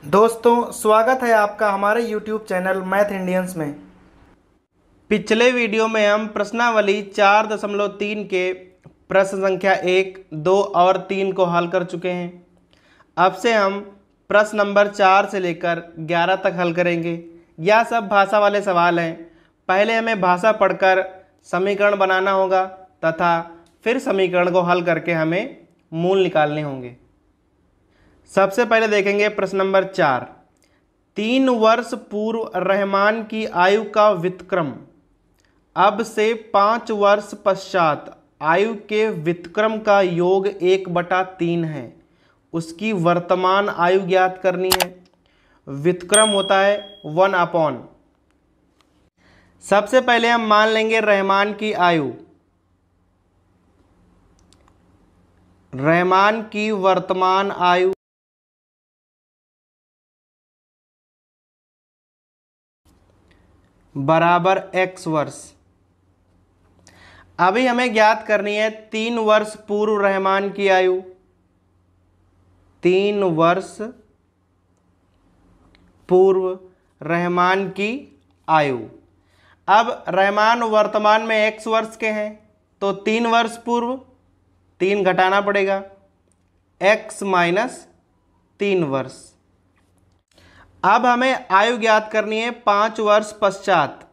दोस्तों स्वागत है आपका हमारे YouTube चैनल मैथ इंडियंस में। पिछले वीडियो में हम प्रश्नावली 4.3 के प्रश्न संख्या 1, 2 और 3 को हल कर चुके हैं। अब से हम प्रश्न नंबर 4 से लेकर 11 तक हल करेंगे। यह सब भाषा वाले सवाल हैं। पहले हमें भाषा पढ़कर समीकरण बनाना होगा तथा फिर समीकरण को हल करके हमें मूल निकालने होंगे। सबसे पहले देखेंगे प्रश्न नंबर 4। 3 वर्ष पूर्व रहमान की आयु का व्युत्क्रम अब से 5 वर्ष पश्चात आयु के व्युत्क्रम का योग 1/3 है। उसकी वर्तमान आयु ज्ञात करनी है। व्युत्क्रम होता है 1/। सबसे पहले हम मान लेंगे रहमान की आयु, रहमान की वर्तमान आयु बराबर x वर्ष। अभी हमें ज्ञात करनी है 3 वर्ष पूर्व रहमान की आयु। 3 वर्ष पूर्व रहमान की आयु। अब रहमान वर्तमान में x वर्ष के हैं तो 3 वर्ष पूर्व 3 घटाना पड़ेगा, x माइनस 3 वर्ष। अब हमें आयु ज्ञात करनी है 5 वर्ष पश्चात।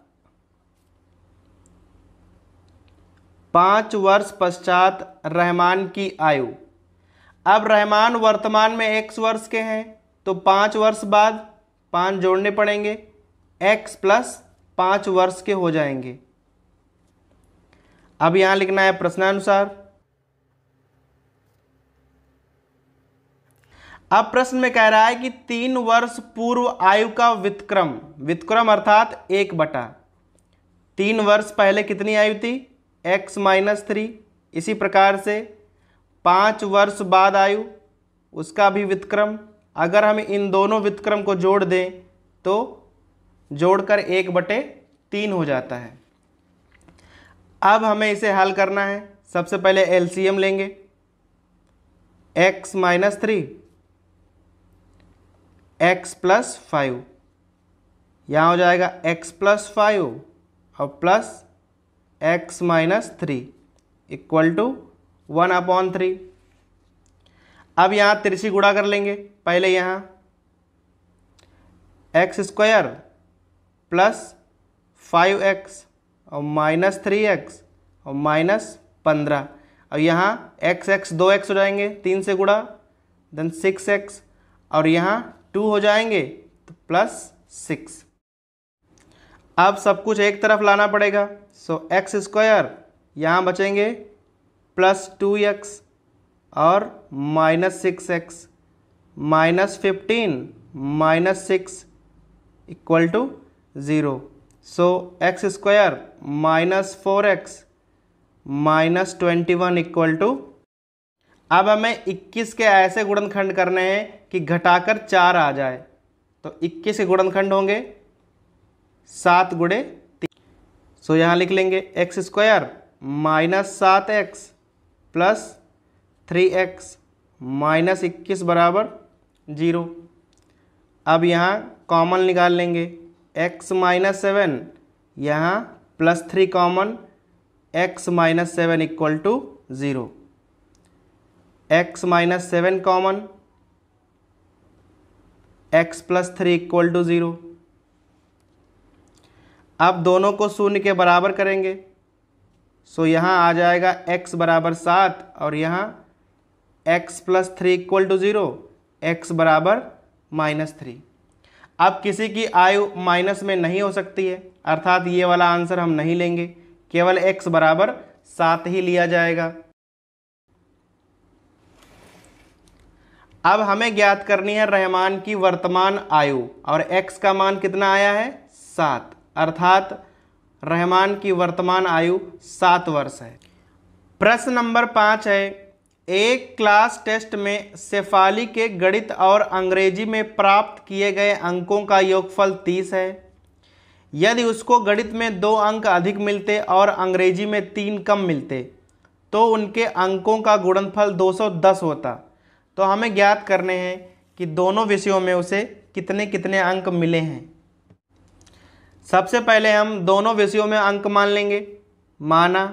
5 वर्ष पश्चात रहमान की आयु। अब रहमान वर्तमान में x वर्ष के हैं तो 5 वर्ष बाद 5 जोड़ने पड़ेंगे, x प्लस 5 वर्ष के हो जाएंगे। अब यहां लिखना है प्रश्नानुसार। अब प्रश्न में कह रहा है कि 3 वर्ष पूर्व आयु का व्युत्क्रम, व्युत्क्रम अर्थात 1/3 वर्ष पहले कितनी आयु थी, x माइनस 3। इसी प्रकार से 5 वर्ष बाद आयु, उसका भी व्युत्क्रम। अगर हम इन दोनों व्युत्क्रम को जोड़ दें तो जोड़कर 1/3 हो जाता है। अब हमें इसे हल करना है। सबसे पहले एलसीएम लेंगे, x माइनस 3 x प्लस 5, यहाँ हो जाएगा x प्लस 5 और plus x minus 3 equal to 1/3। अब यहाँ तिरछी गुणा कर लेंगे। पहले यहाँ x स्क्वायर प्लस 5x और माइनस 3x और माइनस 15 और यहाँ x 2x हो जाएंगे 3 से गुणा, देन 6x और यहाँ 2 हो जाएंगे तो प्लस 6। अब सब कुछ एक तरफ लाना पड़ेगा। सो x स्क्वायर यहाँ बचेंगे प्लस 2x और minus 6x minus 15 minus 6 equal to 0। So x square minus 4x minus 21 equal to. अब हमें 21 के ऐसे गुणनखंड करने हैं कि घटाकर 4 आ जाए। तो 21 के गुणनखंड होंगे 7 गुणे 3। सो यहाँ लिख लेंगे x square minus 7x plus 3x minus 21 बराबर 0। अब यहाँ कॉमन निकाल लेंगे, x माइनस 7 यहाँ plus 3 common, x minus 7 equal to 0। x minus 7 common, x plus 3 equal to 0। अब दोनों को शून्य के बराबर करेंगे। सो यहाँ आ जाएगा x बराबर 7 और यहाँ x plus 3 equal to 0, x बराबर माइनस 3। अब किसी की आयु माइनस में नहीं हो सकती है, अर्थात ये वाला आंसर हम नहीं लेंगे, केवल x बराबर 7 ही लिया जाएगा। अब हमें ज्ञात करनी है रहमान की वर्तमान आयु और x का मान कितना आया है 7, अर्थात रहमान की वर्तमान आयु 7 वर्ष है। प्रश्न नंबर 5 है, एक क्लास टेस्ट में शेफाली के गणित और अंग्रेजी में प्राप्त किए गए अंकों का योगफल 30 है। यदि उसको गणित में 2 अंक अधिक मिलते और अंग्रेजी में 3 कम मिलते तो उनके अंकों का गुणनफल 210 होता। तो हमें ज्ञात करने हैं कि दोनों विषयों में उसे कितने कितने अंक मिले हैं। सबसे पहले हम दोनों विषयों में अंक मान लेंगे। माना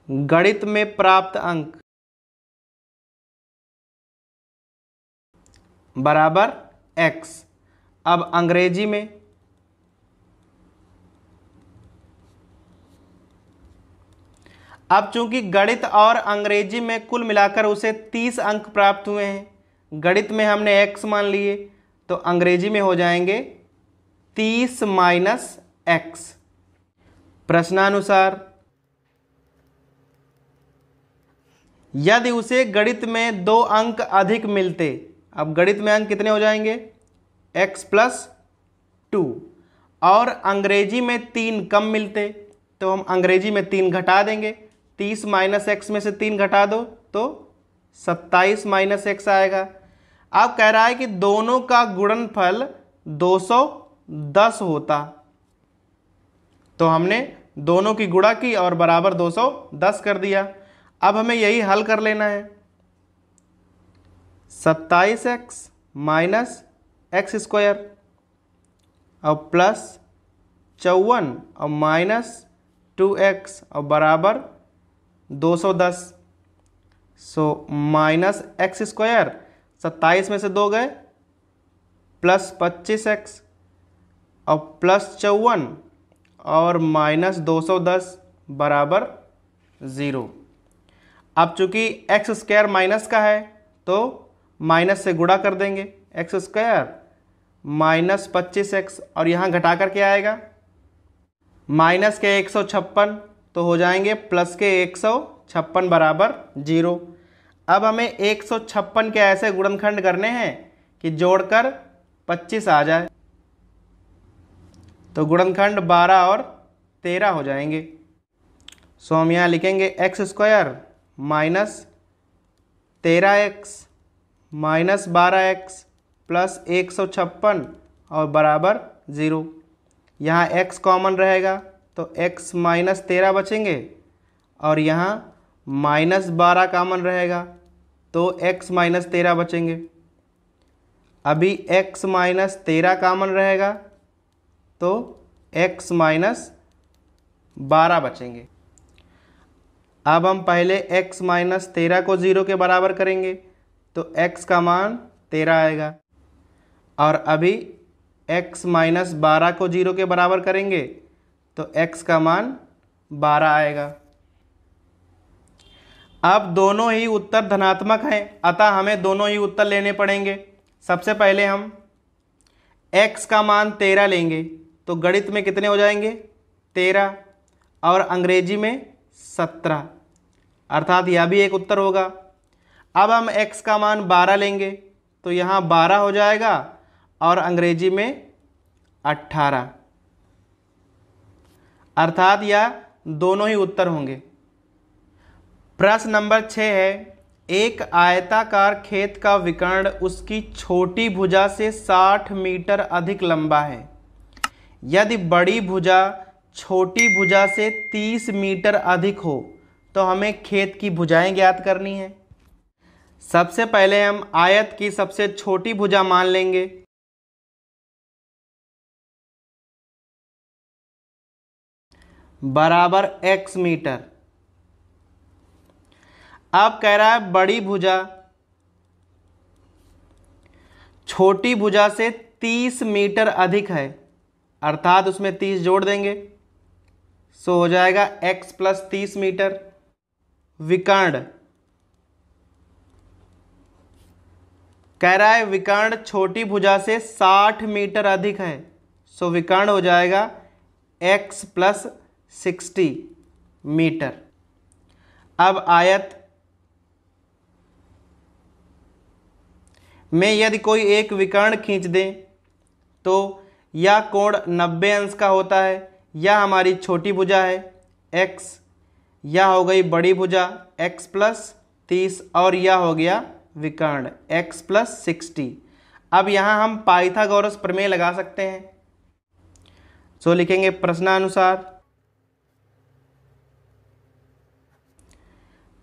गणित में प्राप्त अंक बराबर x। अब अंग्रेजी में अब चूंकि गणित और अंग्रेजी में कुल मिलाकर उसे 30 अंक प्राप्त हुए हैं, गणित में हमने x मान लिए तो अंग्रेजी में हो जाएंगे 30 माइनस x। प्रश्नानुसार यदि उसे गणित में 2 अंक अधिक मिलते, अब गणित में अंक कितने हो जाएंगे x प्लस 2, और अंग्रेजी में 3 कम मिलते तो हम अंग्रेजी में 3 घटा देंगे। 30 माइनस x में से 3 घटा दो तो 27 माइनस x आएगा। अब कह रहा है कि दोनों का गुणनफल 210 होता, तो हमने दोनों की गुणा की और बराबर 210 कर दिया। अब हमें यही हल कर लेना है। 27x माइनस एक्स स्क्वायर और प्लस 54 और माइनस 2x और बराबर 210। सो माइनस एक्स स्क्वायर, 27 में से 2 गए, प्लस 25x और प्लस 54 और माइनस 210 बराबर 0। अब चूंकि एक्स स्क्वायर माइनस का है तो माइनस से गुणा कर देंगे, एक्स स्क्वायर माइनस 25x और यहाँ घटा कर के आएगा माइनस के 156 तो हो जाएंगे प्लस के 156 बराबर 0। अब हमें 156 के ऐसे गुणनखंड करने हैं कि जोड़कर 25 आ जाए, तो गुणनखंड 12 और 13 हो जाएंगे। सो हम यहाँ लिखेंगे x square minus 13x minus 12x plus 156 और बराबर 0। यहाँ x कॉमन रहेगा तो x माइनस 13 बचेंगे और यहाँ माइनस 12 कॉमन रहेगा तो x माइनस 13 बचेंगे। अभी x माइनस 13 कॉमन रहेगा तो x माइनस 12 बचेंगे। अब हम पहले x माइनस 13 को 0 के बराबर करेंगे तो x का मान 13 आएगा, और अभी x माइनस 12 को 0 के बराबर करेंगे तो x का मान 12 आएगा। अब दोनों ही उत्तर धनात्मक हैं, अतः हमें दोनों ही उत्तर लेने पड़ेंगे। सबसे पहले हम x का मान 13 लेंगे तो गणित में कितने हो जाएंगे 13 और अंग्रेजी में 17, अर्थात यह भी एक उत्तर होगा। अब हम x का मान 12 लेंगे तो यहाँ 12 हो जाएगा और अंग्रेजी में 18, अर्थात यह दोनों ही उत्तर होंगे। प्रश्न नंबर 6 है, एक आयताकार खेत का विकर्ण उसकी छोटी भुजा से 60 मीटर अधिक लंबा है। यदि बड़ी भुजा छोटी भुजा से 30 मीटर अधिक हो तो हमें खेत की भुजाएं ज्ञात करनी है। सबसे पहले हम आयत की सबसे छोटी भुजा मान लेंगे। बराबर x मीटर। अब कह रहा है बड़ी भुजा छोटी भुजा से 30 मीटर अधिक है, अर्थात उसमें 30 जोड़ देंगे, सो हो जाएगा x प्लस 30 मीटर। विकर्ण कह रहा है विकर्ण छोटी भुजा से 60 मीटर अधिक है, सो विकर्ण हो जाएगा x प्लस 60 मीटर। अब आयत में यदि कोई एक विकर्ण खींच दें तो यह कोण 90 अंश का होता है। यह हमारी छोटी भुजा है x, यह हो गई बड़ी भुजा x प्लस 30 और यह हो गया विकर्ण x प्लस 60। अब यहाँ हम पाइथागोरस प्रमेय लगा सकते हैं। सो लिखेंगे प्रश्नानुसार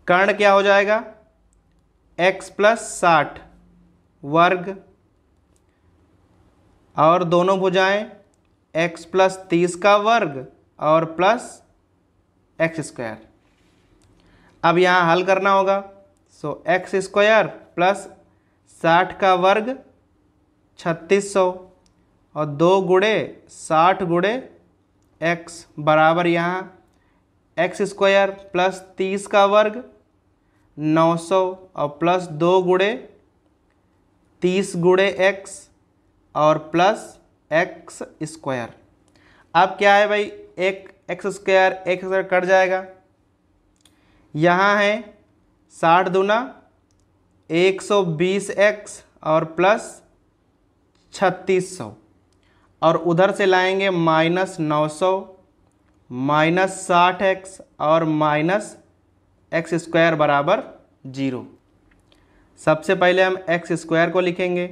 कर्ण क्या हो जाएगा x प्लस 60 वर्ग और दोनों भुजाएं x प्लस 30 का वर्ग और प्लस एक्स स्क्वायर। अब यहाँ हल करना होगा। सो एक्स स्क्वायर प्लस 60 का वर्ग 3600 और 2 गुणे 60 गुणे एक्स बराबर यहाँ एक्स स्क्वायर प्लस 30 का वर्ग 900 और प्लस 2 गुणे 30 गुणे एक्स और प्लस एक्स स्क्वायर। अब क्या है भाई, एक एक्स स्क्वायर कट जाएगा। यहाँ है 60 दूना 120x और प्लस 3600 और उधर से लाएंगे -900 माइनस 60x और माइनस एक्स स्क्वायर बराबर 0। सबसे पहले हम एक्स स्क्वायर को लिखेंगे।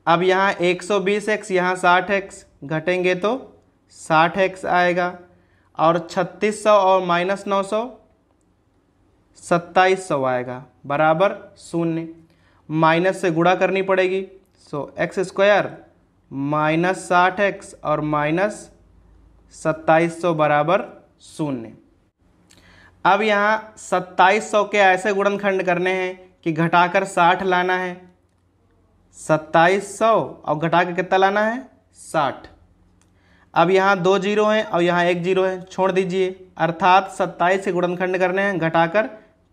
अब यहाँ 120x यहाँ 60x घटेंगे तो 60x आएगा और 3600 और -900 2700 आएगा बराबर 0। माइनस से गुणा करनी पड़ेगी। सो एक्स स्क्वायर माइनस 60x और माइनस 2700 बराबर 0। अब यहाँ 2700 के ऐसे गुणनखंड करने हैं कि घटाकर 60 लाना है, 2700 और घटा के कितना लाना है 60। अब यहाँ 2 जीरो हैं और यहाँ 1 जीरो है, छोड़ दीजिए। अर्थात 27 से गुणनखंड करने हैं, घटाकर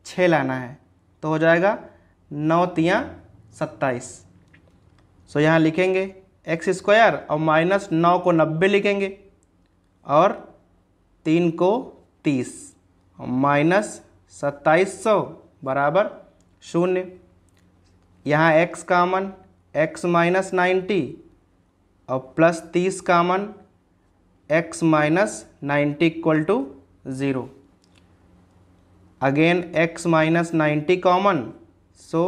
6 लाना है तो हो जाएगा 9 तियाँ 27। सो यहाँ लिखेंगे एक्स स्क्वायर और माइनस 9 को 90 लिखेंगे और 3 को 30 और माइनस 2700 बराबर 0। यहाँ x कामन, x माइनस 90 और plus 30 common, x minus 90 equal to 0। Again x minus 90 common, so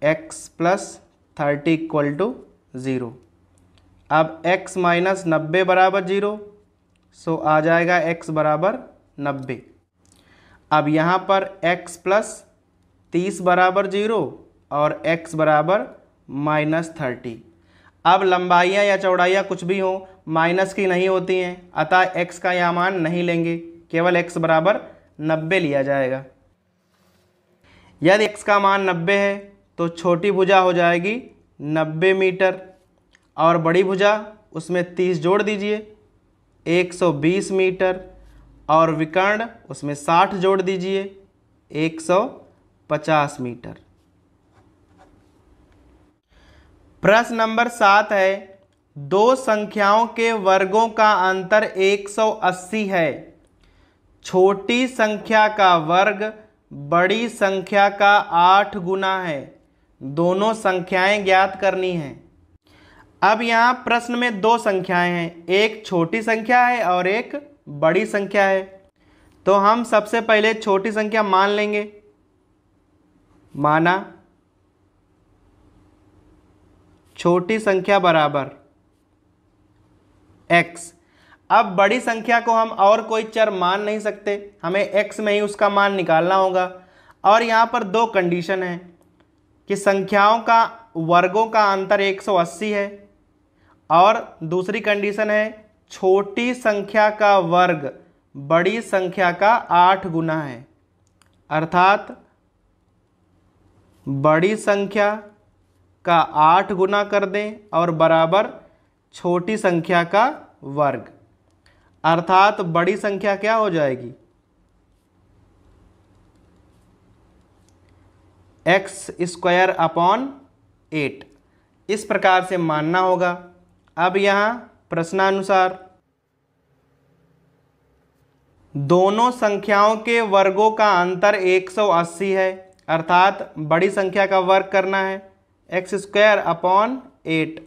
x plus 30 equal to 0। अब x माइनस 90 बराबर 0, सो आ जाएगा x बराबर 90। अब यहाँ पर x प्लस 30 बराबर 0 और x बराबर माइनस 30। अब लंबाइयाँ या चौड़ाइयाँ कुछ भी हो माइनस की नहीं होती हैं, अतः x का यहाँ मान नहीं लेंगे, केवल x बराबर 90 लिया जाएगा। यदि x का मान 90 है तो छोटी भुजा हो जाएगी 90 मीटर और बड़ी भुजा उसमें 30 जोड़ दीजिए 120 मीटर और विकर्ण उसमें 60 जोड़ दीजिए 150 मीटर। प्रश्न नंबर 7 है, दो संख्याओं के वर्गों का अंतर 180 है। छोटी संख्या का वर्ग बड़ी संख्या का 8 गुना है। दोनों संख्याएं ज्ञात करनी हैं। अब यहाँ प्रश्न में दो संख्याएं हैं, एक छोटी संख्या है और एक बड़ी संख्या है। तो हम सबसे पहले छोटी संख्या मान लेंगे। माना छोटी संख्या बराबर x। अब बड़ी संख्या को हम और कोई चर मान नहीं सकते, हमें x में ही उसका मान निकालना होगा। और यहाँ पर दो कंडीशन है कि संख्याओं का वर्गों का अंतर 180 है और दूसरी कंडीशन है छोटी संख्या का वर्ग बड़ी संख्या का 8 गुना है। अर्थात बड़ी संख्या का 8 गुना कर दें और बराबर छोटी संख्या का वर्ग। अर्थात बड़ी संख्या क्या हो जाएगी, एक्स स्क्वायर अपॉन 8। इस प्रकार से मानना होगा। अब यहाँ प्रश्नानुसार दोनों संख्याओं के वर्गों का अंतर 180 है, अर्थात बड़ी संख्या का वर्ग करना है एक्स स्क्वायर अपॉन 8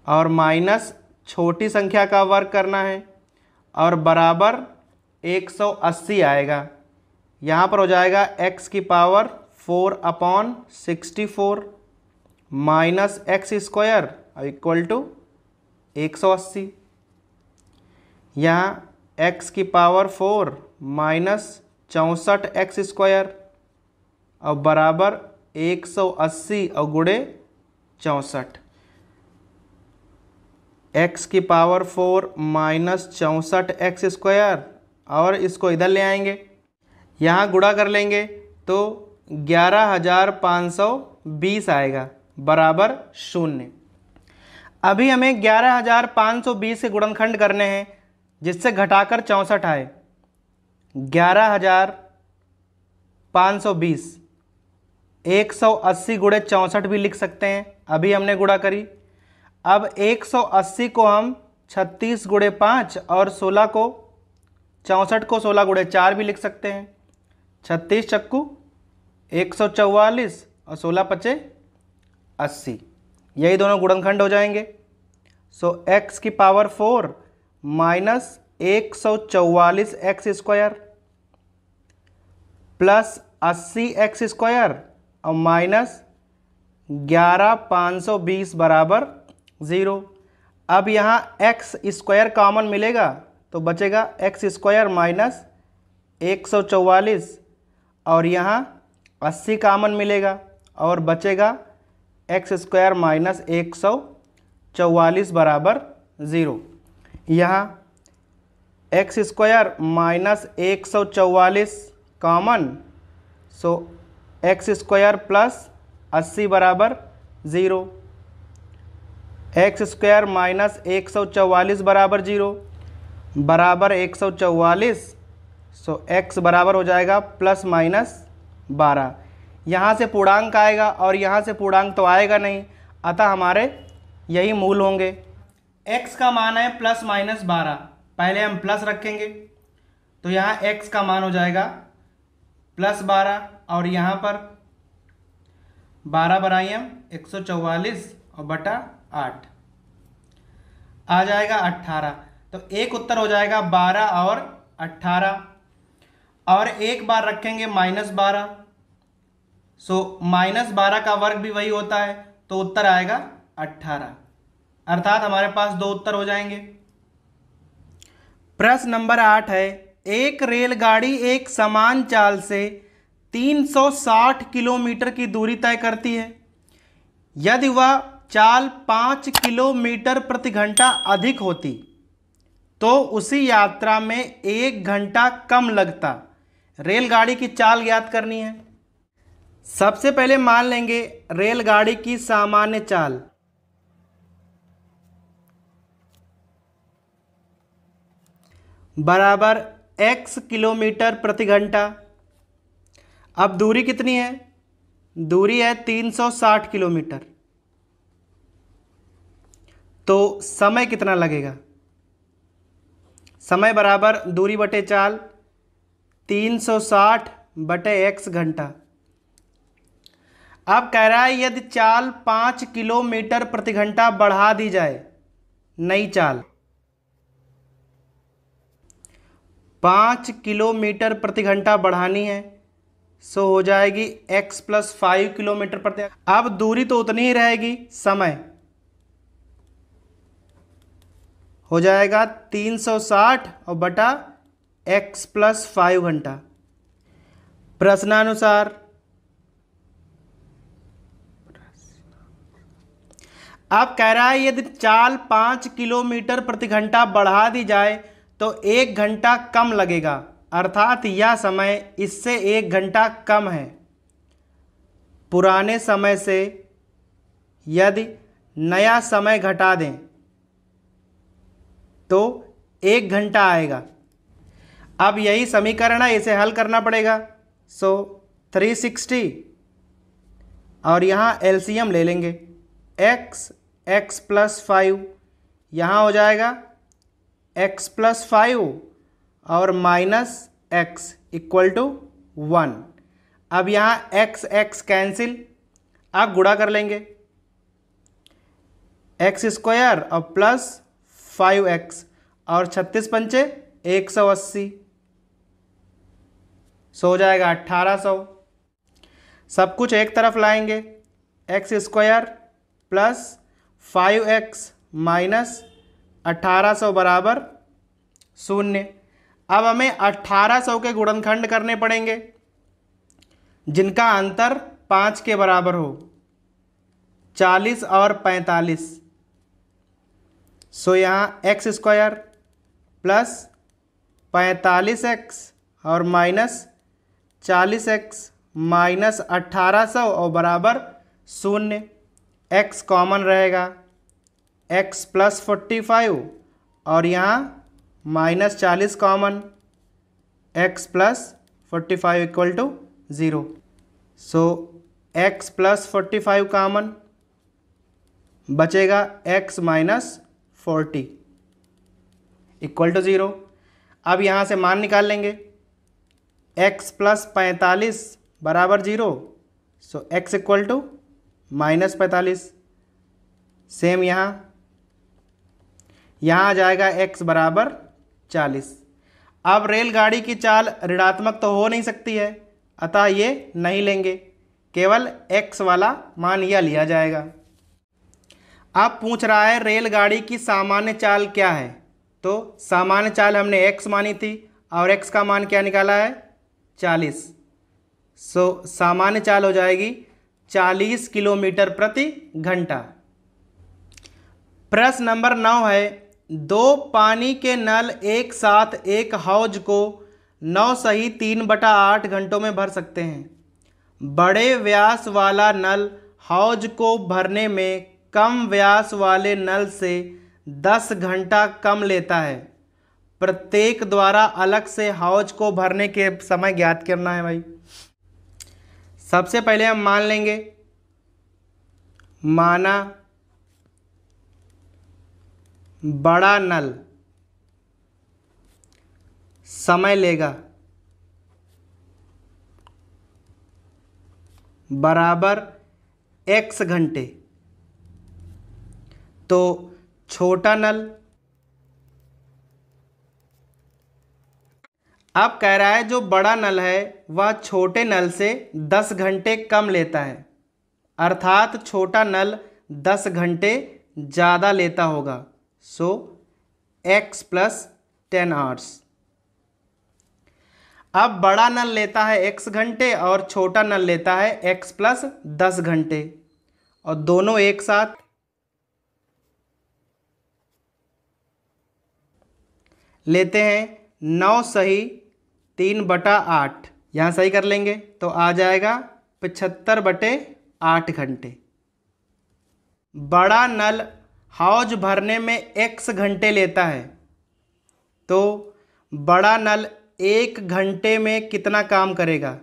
और माइनस छोटी संख्या का वर्ग करना है और बराबर 180 आएगा। यहाँ पर हो जाएगा x की power 4 upon 64 minus x square equal to 180। यहाँ x की पावर 4 माइनस 64 एक्स स्क्वायर और बराबर 180 और गुणे 64। एक्स की पावर 4 माइनस 64 एक्स स्क्वायर, और इसको इधर ले आएंगे, यहाँ गुणा कर लेंगे तो 11,520 आएगा बराबर 0। अभी हमें 11,520 के गुणनखंड करने हैं जिससे घटाकर 64 आए। 11,520 180 गुणे 64 भी लिख सकते हैं, अभी हमने गुणा करी। अब 180 को हम 36 गुणे 5 और 16 को 64 को 16 गुणे 4 भी लिख सकते हैं। 36 चक्कू 144 और 16 पचे 80, यही दोनों गुणनखंड हो जाएंगे। सो x की power 4 minus 144 x square plus 80 x square और माइनस 11,520 बराबर 0। अब यहाँ एक्स स्क्वायर कॉमन मिलेगा तो बचेगा एक्स स्क्वायर माइनस 144 और यहाँ 80 कॉमन मिलेगा और बचेगा एक्स स्क्वायर माइनस 144 बराबर 0। यहाँ एक्स स्क्वायर माइनस 144 कॉमन, सो एक्स स्क्वायर प्लस 80 बराबर 0। एक्स स्क्वायर माइनस 144 बराबर 0 बराबर 144, सो एक्स बराबर हो जाएगा प्लस माइनस 12। यहाँ से पूर्णांक आएगा और यहाँ से पूर्णांक तो आएगा नहीं, अतः हमारे यही मूल होंगे। x का मान है प्लस माइनस 12, पहले हम प्लस रखेंगे तो यहाँ x का मान हो जाएगा प्लस 12 और यहाँ पर 12 बढ़ाइए हम 144 और बटा 8 आ जाएगा 18, तो एक उत्तर हो जाएगा 12 और 18। और एक बार रखेंगे माइनस 12, सो माइनस 12 का वर्ग भी वही होता है तो उत्तर आएगा 18, अर्थात हमारे पास दो उत्तर हो जाएंगे। प्रश्न नंबर 8 है, एक रेलगाड़ी एक समान चाल से 360 किलोमीटर की दूरी तय करती है। यदि वह चाल 5 किलोमीटर प्रति घंटा अधिक होती तो उसी यात्रा में 1 घंटा कम लगता। रेलगाड़ी की चाल ज्ञात करनी है। सबसे पहले मान लेंगे रेलगाड़ी की सामान्य चाल, बराबर x किलोमीटर प्रति घंटा। अब दूरी कितनी है? दूरी है 360 किलोमीटर, तो समय कितना लगेगा? समय बराबर दूरी बटे चाल, 360 बटे x घंटा। अब कह रहा है यदि चाल 5 किलोमीटर प्रति घंटा बढ़ा दी जाए, नई चाल 5 किलोमीटर प्रति घंटा बढ़ानी है, सो हो जाएगी x प्लस 5 किलोमीटर प्रति। अब दूरी तो उतनी ही रहेगी, समय हो जाएगा 360 और बटा x प्लस 5 घंटा। प्रश्नानुसार अब कह रहा है यदि चाल 5 किलोमीटर प्रति घंटा बढ़ा दी जाए तो 1 घंटा कम लगेगा, अर्थात यह समय इससे 1 घंटा कम है। पुराने समय से यदि नया समय घटा दें तो 1 घंटा आएगा। अब यही समीकरण है, इसे हल करना पड़ेगा। सो 360 और यहाँ एलसीएम ले लेंगे, x प्लस 5 यहाँ हो जाएगा x प्लस 5 और माइनस x इक्वल टू 1। अब यहाँ x कैंसिल, अब गुणा कर लेंगे x स्क्वायर और प्लस 5x और 36 पंचे 180, सो हो जाएगा 1800। सब कुछ एक तरफ लाएंगे, x square plus 5x minus 1800 बराबर 0। अब हमें 1800 के गुणनखंड करने पड़ेंगे। जिनका अंतर 5 के बराबर हो, 40 और 45। सो यहाँ एक्स स्क्वायर प्लस 45x और माइनस 40x माइनस 1800 और बराबर 0। x कॉमन रहेगा, x प्लस 45 और यहाँ minus 40 common, x plus 45 equal to 0। So x plus 45 common, बचेगा x माइनस 40 इक्वल टू 0। अब यहाँ से मान निकाल लेंगे, x प्लस 45 बराबर 0। So x equal to minus 45। Same यहाँ आ जाएगा x बराबर 40। अब रेलगाड़ी की चाल ऋणात्मक तो हो नहीं सकती है, अतः ये नहीं लेंगे, केवल x वाला मान यह लिया जाएगा। अब पूछ रहा है रेलगाड़ी की सामान्य चाल क्या है, तो सामान्य चाल हमने x मानी थी और x का मान क्या निकाला है, 40। सो सामान्य चाल हो जाएगी 40 किलोमीटर प्रति घंटा। प्रश्न नंबर 9 है, 2 पानी के नल एक साथ एक हौज को 9 सही 3/8 घंटों में भर सकते हैं। बड़े व्यास वाला नल हौज को भरने में कम व्यास वाले नल से 10 घंटा कम लेता है। प्रत्येक द्वारा अलग से हौज को भरने के समय ज्ञात करना है भाई। सबसे पहले हम मान लेंगे, माना बड़ा नल समय लेगा बराबर x घंटे, तो छोटा नल, अब कह रहा है जो बड़ा नल है वह छोटे नल से 10 घंटे कम लेता है, अर्थात छोटा नल 10 घंटे ज़्यादा लेता होगा। सो x प्लस 10 आवर्स। अब बड़ा नल लेता है x घंटे और छोटा नल लेता है x प्लस 10 घंटे, और दोनों एक साथ लेते हैं 9 सही 3/8। यहाँ सही कर लेंगे तो आ जाएगा 75/8 घंटे। बड़ा नल हौज भरने में x घंटे लेता है, तो बड़ा नल 1 घंटे में कितना काम करेगा।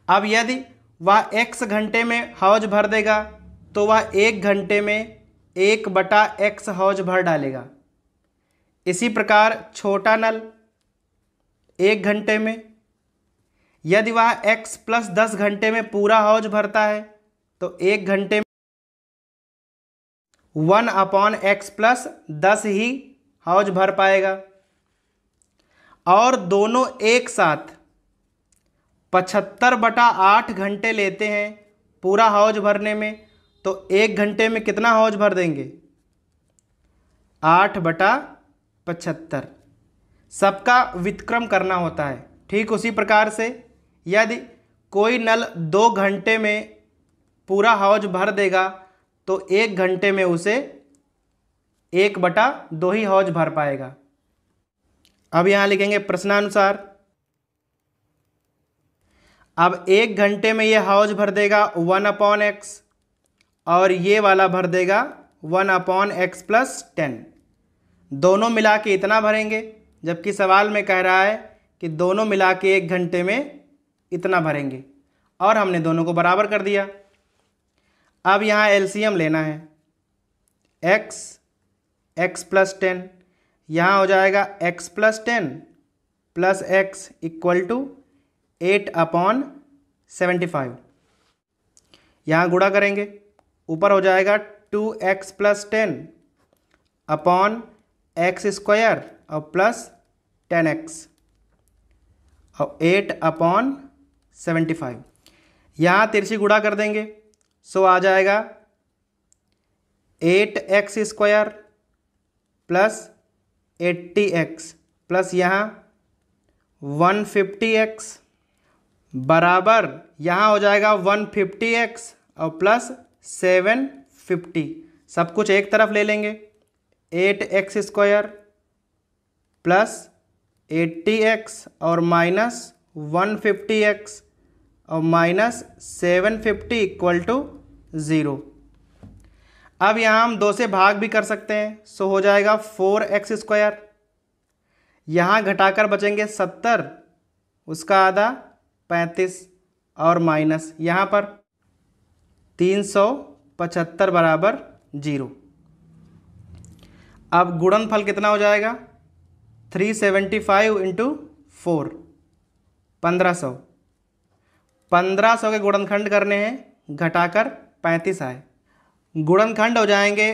अब यदि वह x घंटे में हौज भर देगा तो वह 1 घंटे में 1/x हौज भर डालेगा। इसी प्रकार छोटा नल 1 घंटे में, यदि वह x प्लस 10 घंटे में पूरा हौज भरता है तो 1 घंटे में 1/x प्लस 10 ही हौज भर पाएगा। और दोनों एक साथ 75/8 घंटे लेते हैं पूरा हौज भरने में, तो 1 घंटे में कितना हौज भर देंगे, 8/75। सबका व्युत्क्रम करना होता है। ठीक उसी प्रकार से यदि कोई नल 2 घंटे में पूरा हौज भर देगा तो 1 घंटे में उसे 1/2 ही हौज भर पाएगा। अब यहाँ लिखेंगे प्रश्नानुसार। अब 1 घंटे में ये हौज भर देगा 1/x और ये वाला भर देगा 1/x प्लस 10। दोनों मिला के इतना भरेंगे, जबकि सवाल में कह रहा है कि दोनों मिला के 1 घंटे में इतना भरेंगे, और हमने दोनों को बराबर कर दिया। अब यहाँ एलसीएम लेना है, x प्लस 10, यहाँ हो जाएगा x plus 10 plus x equal to 8/75। यहाँ गुणा करेंगे, ऊपर हो जाएगा 2x plus 10 upon x square और प्लस 10x और 8/75। यहाँ तिरछी गुणा कर देंगे, सो आ जाएगा 8x square plus 80x plus यहाँ 150x बराबर यहाँ हो जाएगा 150x और प्लस 750, सब कुछ एक तरफ ले लेंगे। 8x² प्लस 80x और माइनस 150x और माइनस 750 इक्वल टू 0। अब यहाँ हम 2 से भाग भी कर सकते हैं, सो हो जाएगा 4x²। यहाँ घटाकर बचेंगे 70, उसका आधा 35 और माइनस यहाँ पर 375 बराबर 0। अब गुणनफल कितना हो जाएगा? 375 इंटू 4, 1500। 1500 के गुणनखंड करने हैं, घटाकर 35 आए। गुणनखंड हो जाएंगे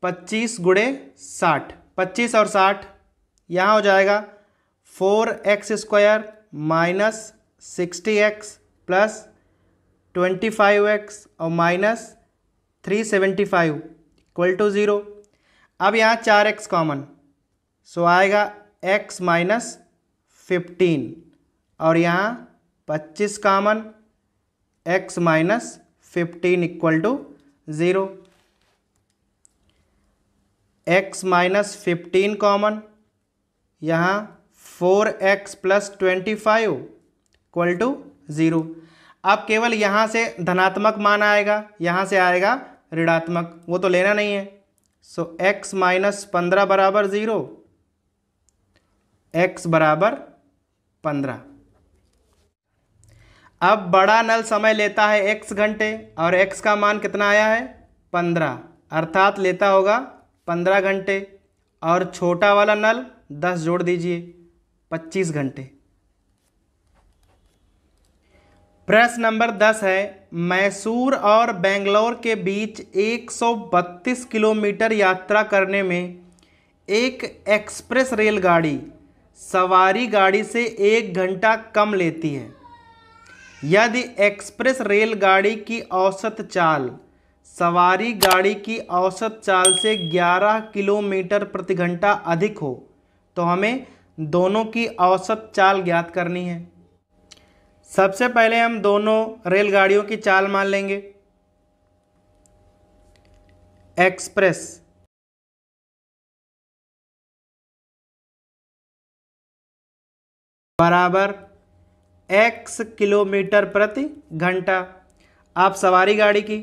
25 गुणे 60, 25 और 60 यहाँ हो जाएगा 4x² minus 60x plus 25x और माइनस 375 इक्वल टू 0। अब यहाँ 4x कॉमन, सो आएगा x माइनस 15 और यहाँ 25 common, x minus 15 equal to 0। x minus 15 common, यहाँ 4x प्लस 25 इक्वल टू 0। अब केवल यहाँ से धनात्मक मान आएगा, यहाँ से आएगा ऋणात्मक, वो तो लेना नहीं है। सो x माइनस 15 बराबर 0, x बराबर 15। अब बड़ा नल समय लेता है x घंटे और x का मान कितना आया है? 15, अर्थात लेता होगा 15 घंटे। और छोटा वाला नल 10 जोड़ दीजिए, 25 घंटे। प्रश्न नंबर 10 है, मैसूर और बेंगलोर के बीच 132 किलोमीटर यात्रा करने में एक एक्सप्रेस रेलगाड़ी सवारी गाड़ी से 1 घंटा कम लेती है। यदि एक्सप्रेस रेलगाड़ी की औसत चाल सवारी गाड़ी की औसत चाल से 11 किलोमीटर प्रति घंटा अधिक हो तो हमें दोनों की औसत चाल ज्ञात करनी है। सबसे पहले हम दोनों रेलगाड़ियों की चाल मान लेंगे। एक्सप्रेस बराबर x किलोमीटर प्रति घंटा। आप सवारी गाड़ी की,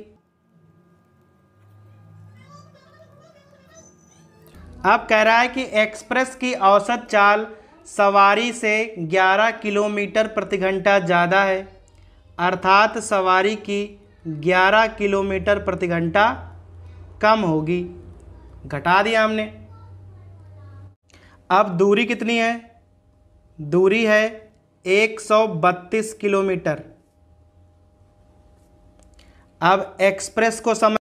आप कह रहा है कि एक्सप्रेस की औसत चाल सवारी से 11 किलोमीटर प्रति घंटा ज़्यादा है, अर्थात सवारी की 11 किलोमीटर प्रति घंटा कम होगी। घटा दिया हमने। अब दूरी कितनी है? दूरी है 132 किलोमीटर। अब एक्सप्रेस को समय,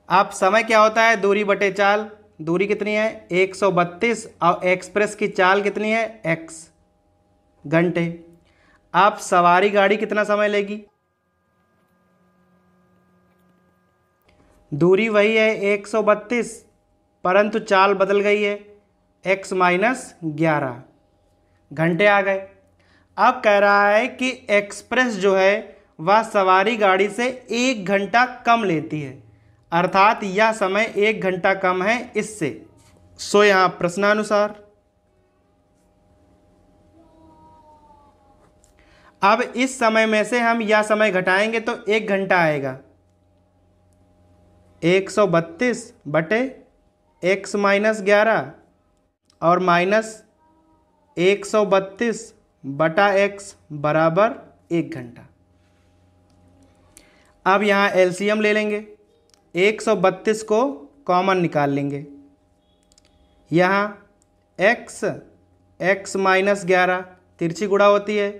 आप समय क्या होता है? दूरी बटे चाल। दूरी कितनी है? 132 और एक्सप्रेस की चाल कितनी है? x घंटे। आप सवारी गाड़ी कितना समय लेगी? दूरी वही है 132, परंतु चाल बदल गई है, x माइनस 11 घंटे आ गए। अब कह रहा है कि एक्सप्रेस जो है वह सवारी गाड़ी से 1 घंटा कम लेती है, अर्थात यह समय 1 घंटा कम है इससे। सो यहाँ प्रश्नानुसार अब इस समय में से हम यह समय घटाएंगे तो 1 घंटा आएगा। 132 बटे x माइनस 11 और माइनस 132 बटा x बराबर 1 घंटा। अब यहाँ एलसीएम ले लेंगे, 132 को कॉमन निकाल लेंगे। यहाँ x माइनस 11 तिरछी गुणा होती है,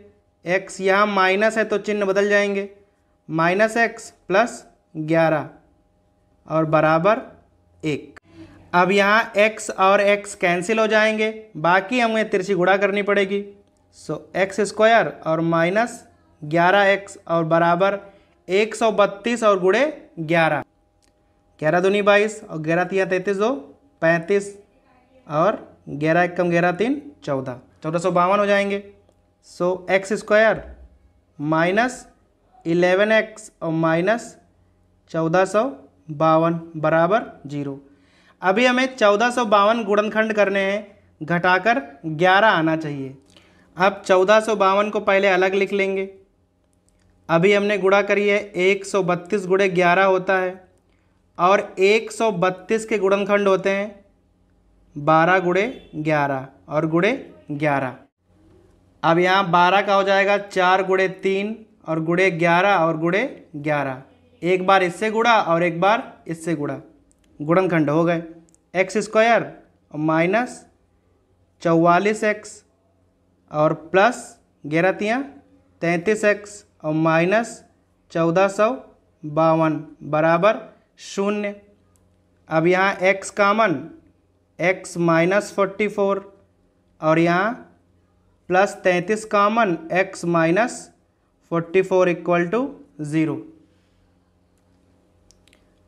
x यहाँ माइनस है तो चिन्ह बदल जाएंगे, माइनस x प्लस 11 और बराबर 1। अब यहाँ x और x कैंसिल हो जाएंगे, बाकी हमें तिरछी गुणा करनी पड़ेगी। सो x² और माइनस 11x और बराबर 132 और गुणे 11 दूनी 22 और 11 तिया 33 दो 35 और 11 एकम 11 3 14, 1452 हो जाएंगे। सो एक्स स्क्वायर माइनस 11x और माइनस 1452 बराबर 0। अभी हमें 1452 गुणनखंड करने हैं, घटाकर 11 आना चाहिए। अब 1452 को पहले अलग लिख लेंगे। अभी हमने गुणा करी है, 132 गुणे 11 होता है और 132 के गुणनखंड होते हैं 12 गुणे 11 और गुणे 11। अब यहाँ 12 का हो जाएगा 4 गुणे 3 और गुणे 11 और गुणे 11। एक बार इससे गुणा और एक बार इससे गुणा, गुणनखंड हो गए। एक्स स्क्वायर माइनस 44x और प्लस 11 तियाँ 33x और माइनस 1452 बराबर 0। अब यहाँ x कामन, x माइनस 44 और यहाँ plus 33 common, x minus 44 equal to 0।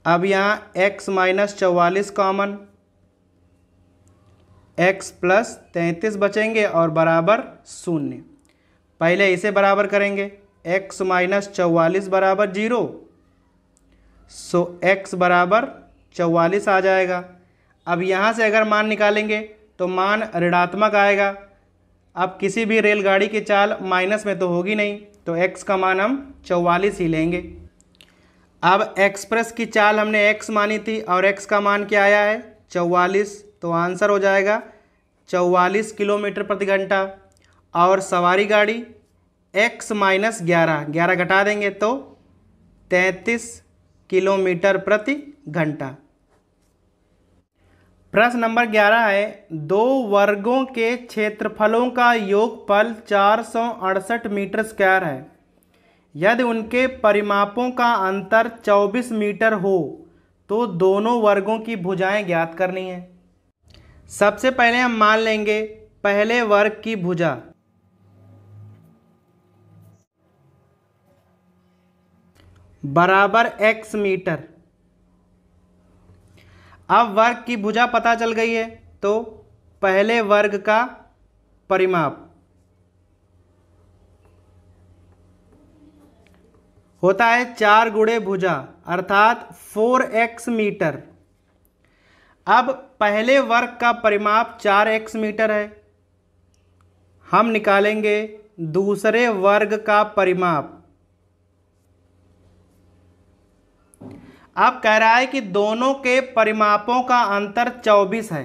अब यहाँ x minus 44 common, x plus 33 बचेंगे और बराबर 0। पहले इसे बराबर करेंगे, x माइनस 44 बराबर 0। सो x बराबर 44 आ जाएगा। अब यहाँ से अगर मान निकालेंगे तो मान ऋणात्मक आएगा। अब किसी भी रेलगाड़ी की चाल माइनस में तो होगी नहीं, तो x का मान हम 44 ही लेंगे। अब एक्सप्रेस की चाल हमने x मानी थी और x का मान क्या आया है 44, तो आंसर हो जाएगा 44 किलोमीटर प्रति घंटा। और सवारी गाड़ी x माइनस 11, 11 घटा देंगे तो 33 किलोमीटर प्रति घंटा। प्रश्न नंबर 11 है, दो वर्गों के क्षेत्रफलों का योगफल 468 मीटर स्क्वायर है। यदि उनके परिमापों का अंतर 24 मीटर हो तो दोनों वर्गों की भुजाएं ज्ञात करनी है। सबसे पहले हम मान लेंगे पहले वर्ग की भुजा बराबर x मीटर। अब वर्ग की भुजा पता चल गई है तो पहले वर्ग का परिमाप होता है 4 गुणे भुजा अर्थात 4x मीटर। अब पहले वर्ग का परिमाप 4x मीटर है, हम निकालेंगे दूसरे वर्ग का परिमाप। अब कह रहा है कि दोनों के परिमापों का अंतर 24 है।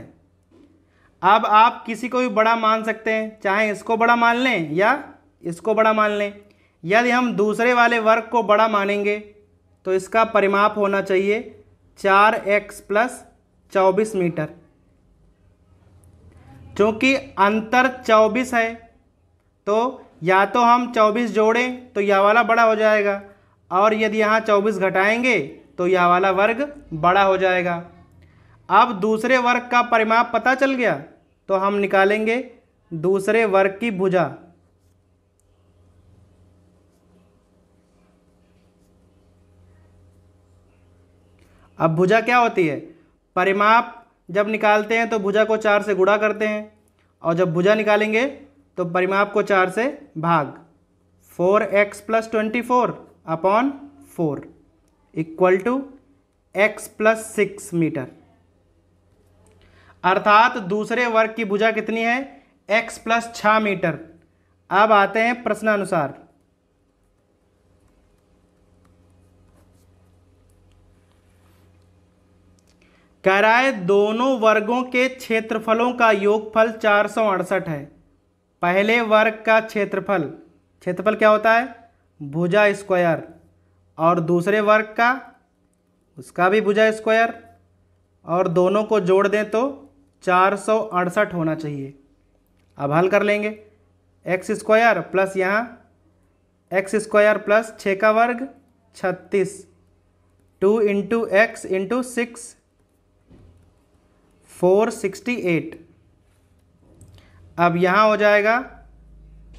अब आप किसी को भी बड़ा मान सकते हैं, चाहे इसको बड़ा मान लें या इसको बड़ा मान लें। यदि हम दूसरे वाले वर्ग को बड़ा मानेंगे तो इसका परिमाप होना चाहिए 4x प्लस 24 मीटर। क्योंकि अंतर 24 है तो या तो हम 24 जोड़ें तो यह वाला बड़ा हो जाएगा, और यदि यहाँ 24 घटाएंगे तो यह वाला वर्ग बड़ा हो जाएगा। अब दूसरे वर्ग का परिमाप पता चल गया तो हम निकालेंगे दूसरे वर्ग की भुजा। अब भुजा क्या होती है, परिमाप जब निकालते हैं तो भुजा को 4 से गुणा करते हैं, और जब भुजा निकालेंगे तो परिमाप को 4 से भाग। 4x plus 24 upon 4 equal to x plus 6 metre. अर्थात दूसरे वर्ग की भुजा कितनी है, x प्लस 6 मीटर। अब आते हैं प्रश्नानुसार। कह रहा है दोनों वर्गों के क्षेत्रफलों का योगफल 468 है। पहले वर्ग का क्षेत्रफल, क्षेत्रफल क्या होता है, भुजा स्क्वायर, और दूसरे वर्ग का उसका भी भुजा स्क्वायर, और दोनों को जोड़ दें तो 468 होना चाहिए। अब हल कर लेंगे, एक्स स्क्वायर प्लस यहाँ एक्स स्क्वायर प्लस 6 का वर्ग 36, 2 इंटू एक्स इंटू 6 468। अब यहाँ हो जाएगा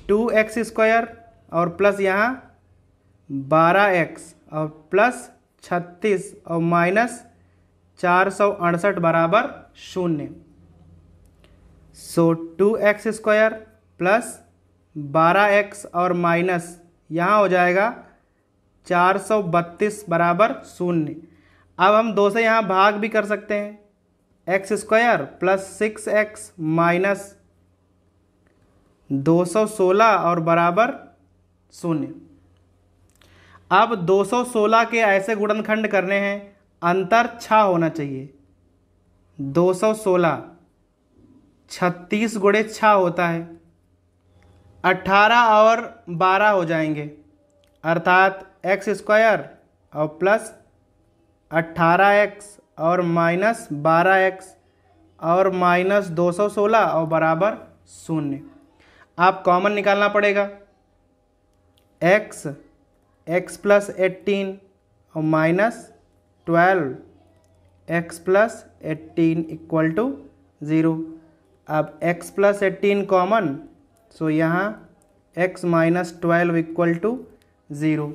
2x स्क्वायर और प्लस यहाँ 12x और प्लस 36 और माइनस 468 बराबर 0। सो 2x² प्लस 12x और माइनस यहाँ हो जाएगा 432 बराबर 0। अब हम 2 से यहाँ भाग भी कर सकते हैं। x² प्लस 6x माइनस 216 और बराबर 0। अब 216 के ऐसे गुणनखंड करने हैं, अंतर 6 होना चाहिए। 216 36 गुणे 6 होता है, 18 और 12 हो जाएंगे, अर्थात x² और प्लस 18x और माइनस 12x और माइनस 216 और बराबर 0। आप कॉमन निकालना पड़ेगा। x प्लस 18 और minus 12 x plus 18 equal to 0। अब x प्लस 18 कॉमन, सो यहाँ x माइनस 12 इक्वल टू 0।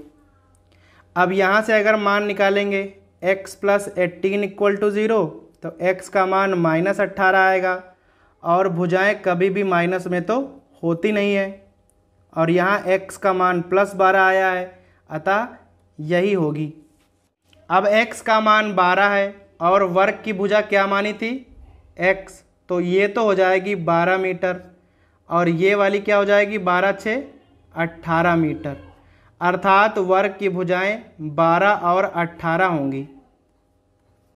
अब यहाँ से अगर मान निकालेंगे x प्लस 18 इक्वल टू 0, तो x का मान माइनस 18 आएगा, और भुजाएं कभी भी माइनस में तो होती नहीं है, और यहाँ x का मान प्लस 12 आया है, अतः यही होगी। अब x का मान 12 है और वर्ग की भुजा क्या मानी थी, x, तो ये तो हो जाएगी 12 मीटर, और ये वाली क्या हो जाएगी 12 6 18 मीटर, अर्थात वर्ग की भुजाएं 12 और 18 होंगी।